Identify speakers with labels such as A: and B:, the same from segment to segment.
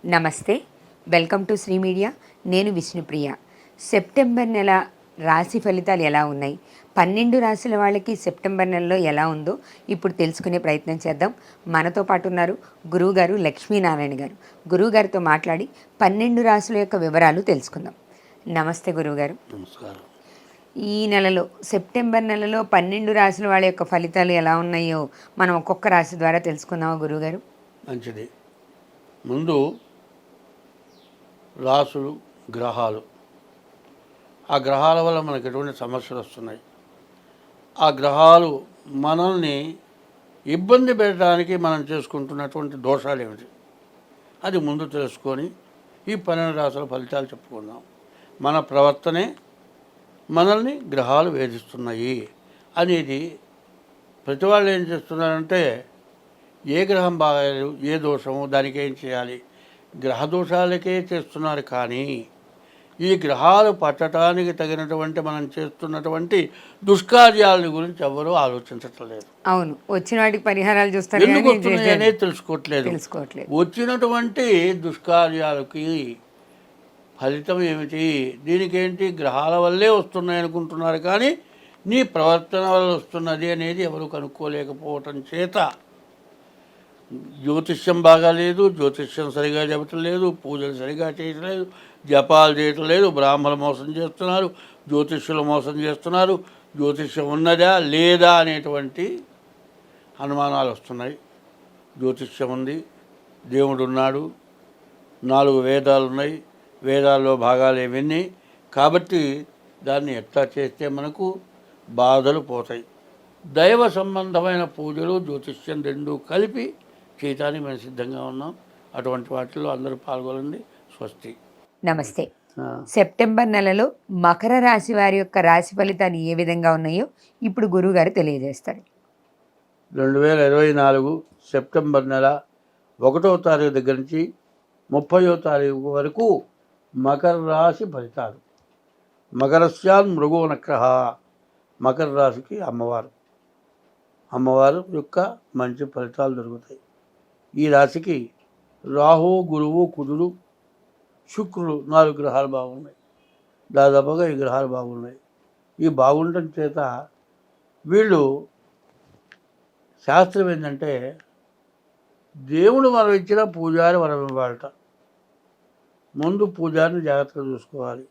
A: నమస్తే, welcome to Shri media. నేను Vishnupriya. September నెల రాశి ఫలితాలు ఎలా ఉన్నాయి, 12 రాశుల వాళ్ళకి సెప్టెంబర్ నెలలో ఎలా ఉందో ఇప్పుడు తెలుసుకునే ప్రయత్నం చేద్దాం. మనతో పాటు ఉన్నారు గురువుగారు లక్ష్మీనారాయణ గారు. గురువుగారితో మాట్లాడి 12 రాశుల యొక్క వివరాలు తెలుసుకుందాం. నమస్తే గురువుగారు.
B: నమస్కారం.
A: ఈ నెలలో సెప్టెంబర్ నెలలో 12 రాశుల వాళ్ళ యొక్క ఫలితాలు ఎలా ఉన్నాయో మనం ఒక్కొక్క రాశి ద్వారా తెలుసుకుందామా గురువుగారు?
B: మంచిది. ముందు రాసులు, గ్రహాలు. ఆ గ్రహాల వల్ల మనకు ఎటువంటి సమస్యలు వస్తున్నాయి, ఆ గ్రహాలు మనల్ని ఇబ్బంది పెట్టడానికి మనం చేసుకుంటున్నటువంటి దోషాలు ఏమిటి, అది ముందు తెలుసుకొని ఈ 12 రాసుల ఫలితాలు చెప్పుకుందాం. మన ప్రవర్తనే మనల్ని గ్రహాలు వేధిస్తున్నాయి అనేది ప్రతి వాళ్ళు ఏం చేస్తున్నారంటే, ఏ గ్రహం బాగాలేదు, ఏ దోషము, దానికి ఏం చేయాలి, గ్రహ దోషాలకే చేస్తున్నారు. కానీ ఈ గ్రహాలు పట్టడానికి తగినటువంటి మనం చేస్తున్నటువంటి దుష్కార్యాల గురించి ఎవరూ ఆలోచించటం లేదు.
A: అవును, వచ్చిన వాటికి పరిహారాలు చూస్తారు,
B: ఎందుకు వస్తున్నాయి అనేది తెలుసుకోవట్లేదు. వచ్చినటువంటి దుష్కార్యాలకి ఫలితం ఏమిటి, దీనికేంటి, గ్రహాల వల్లే వస్తున్నాయి అనుకుంటున్నారు. కానీ నీ ప్రవర్తన వల్ల వస్తున్నది అనేది ఎవరు కనుక్కోలేకపోవటం చేత జ్యోతిష్యం బాగాలేదు, జ్యోతిష్యం సరిగా చెప్పటం లేదు, పూజలు సరిగా చేయటం లేదు, జపాలు చేయటం లేదు, బ్రాహ్మణులు మోసం చేస్తున్నారు, జ్యోతిష్యులు మోసం చేస్తున్నారు, జ్యోతిష్యం ఉన్నదా లేదా అనేటువంటి అనుమానాలు వస్తున్నాయి. జ్యోతిష్యం ఉంది, దేవుడు ఉన్నాడు, 4 వేదాలు ఉన్నాయి, వేదాల్లో భాగాలు ఇవన్నీ. కాబట్టి దాన్ని ఎట్లా చేస్తే మనకు బాధలు పోతాయి. దైవ సంబంధమైన పూజలు, జ్యోతిష్యం రెండూ కలిపి చేయటానికి మేము సిద్ధంగా ఉన్నాం. అటువంటి వాటిల్లో అందరూ పాల్గొనండి. స్వస్తి.
A: నమస్తే. సెప్టెంబర్ నెలలో మకర రాశి వారి యొక్క రాశి ఫలితాలు ఏ విధంగా ఉన్నాయో ఇప్పుడు గురువుగారు తెలియజేస్తారు.
B: 2024 సెప్టెంబర్ నెల 1వ తారీఖు దగ్గర నుంచి 30వ తారీఖు వరకు మకర రాశి ఫలితాలు. మకరస్యాన్ మృగో నక్రః. మకర రాశికి అమ్మవారు యొక్క మంచి ఫలితాలు దొరుకుతాయి. ఈ రాశికి రాహు, గురువు, కుజుడు, శుక్రుడు 4 గ్రహాలు బాగున్నాయి. దాదాపుగా ఈ గ్రహాలు బాగున్నాయి. ఈ బాగుండటం చేత వీళ్ళు శాస్త్రం ఏంటంటే, దేవుడు మనం ఇచ్చిన పూజారి మనం ఇవ్వాలట. ముందు పూజారిని జాగ్రత్తగా చూసుకోవాలి.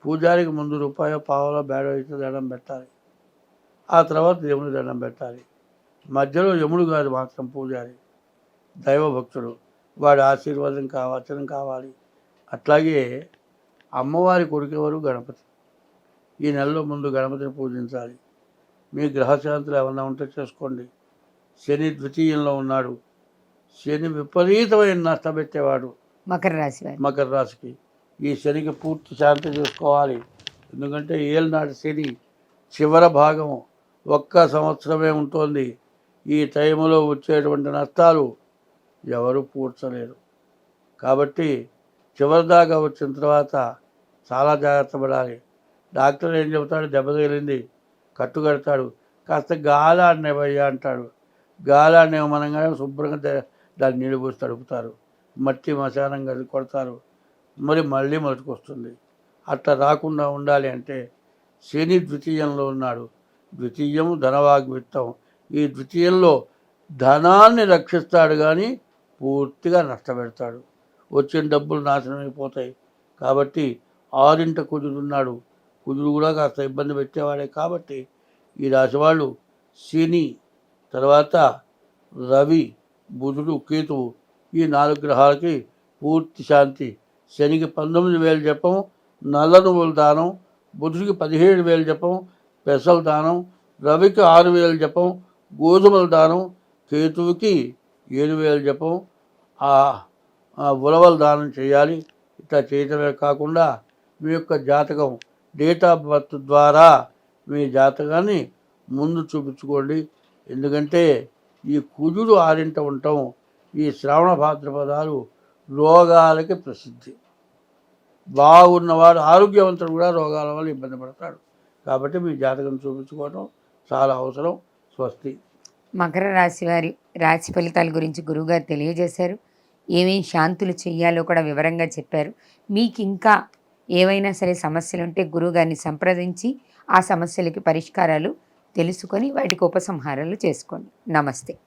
B: పూజారికి ముందు రూపాయో పావలో బేడో అయితే దండం పెట్టాలి. ఆ తర్వాత దేవుని దండం పెట్టాలి. మధ్యలో యముడు గారు మాత్రం పూజారి, దైవభక్తుడు, వాడి ఆశీర్వాదం కావాలి. అట్లాగే అమ్మవారి కొడుకెవరు, గణపతి. ఈ నెలలో ముందు గణపతిని పూజించాలి. మీ గ్రహశాంతులు ఏమన్నా ఉంటే చేసుకోండి. శని ద్వితీయంలో ఉన్నాడు. శని విపరీతమైన నష్టపెట్టేవాడు మకర రాశికి. ఈ శనికి పూర్తి శాంతి చేసుకోవాలి. ఎందుకంటే ఏళ్ళనాటి శని చివరి భాగం 1 సంవత్సరమే ఉంటుంది. ఈ టైంలో వచ్చేటువంటి నష్టాలు ఎవరు పూడ్చలేరు. కాబట్టి చివరిదాకా వచ్చిన తర్వాత చాలా జాగ్రత్త పడాలి. డాక్టర్ ఏం చెబుతాడు, దెబ్బ తగిలింది, కట్టు కడతాడు, కాస్త గాలాడినవయ్యా అంటాడు. గాలాడినమనగానే శుభ్రంగా దాన్ని నీళ్ళు పోసి తడుపుతారు, మట్టి మశానం కలిసి కొడతారు, మళ్ళీ మొదటికొస్తుంది. అట్లా రాకుండా ఉండాలి అంటే శని ద్వితీయంలో ఉన్నాడు. ద్వితీయము ధనవాగ్విత్తం. ఈ ద్వితీయంలో ధనాన్ని రక్షిస్తాడు, కానీ పూర్తిగా నష్టపెడతాడు. వచ్చిన డబ్బులు నాశనం అయిపోతాయి. కాబట్టి 6వ కుజుడున్నాడు. కుజుడు కూడా కాస్త ఇబ్బంది పెట్టేవాడే. కాబట్టి ఈ రాశి వాళ్ళు శని, తర్వాత రవి, బుధుడు, కేతువు, ఈ 4 గ్రహాలకి పూర్తి శాంతి. శనికి 19,000 జపం, నల్ల నువ్వుల దానం. బుధుడికి 17,000 జపం, పెసల దానం. రవికి 6,000 జపం, గోధుమల దానం. కేతువుకి 7,000 జపం, ఉలవల దానం చేయాలి. ఇట్లా చేయటమే కాకుండా మీ యొక్క జాతకం, డేట్ ఆఫ్ బర్త్ ద్వారా మీ జాతకాన్ని ముందు చూపించుకోండి. ఎందుకంటే ఈ కుజుడు 6వ ఉండటం, ఈ శ్రావణ భాద్రపదాలు రోగాలకి ప్రసిద్ధి. బాగున్నవాడు, ఆరోగ్యవంతుడు కూడా రోగాల వల్ల ఇబ్బంది పడతాడు. కాబట్టి మీ జాతకం చూపించుకోవడం చాలా అవసరం. స్వస్తి.
A: మకర రాశి వారి రాశి ఫలితాల గురించి గురువుగారు తెలియజేశారు. ఏమేం శాంతులు చేయాలో కూడా వివరంగా చెప్పారు. మీకు ఇంకా ఏవైనా సరే సమస్యలుంటే గురువుగారిని సంప్రదించి ఆ సమస్యలకి పరిష్కారాలు తెలుసుకొని వాటికి ఉపసంహారాలు చేసుకోండి. నమస్తే.